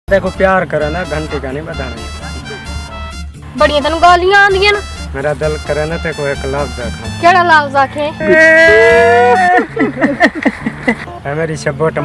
देखो प्यार करे ना घंटी का नहीं बताना। बड़ियां तेन गालियां आंदियां न। मेरा दिल करे ना ते को एक लफ्ज आखा। केड़ा लफ्ज आखे? है मेरी शब्बोट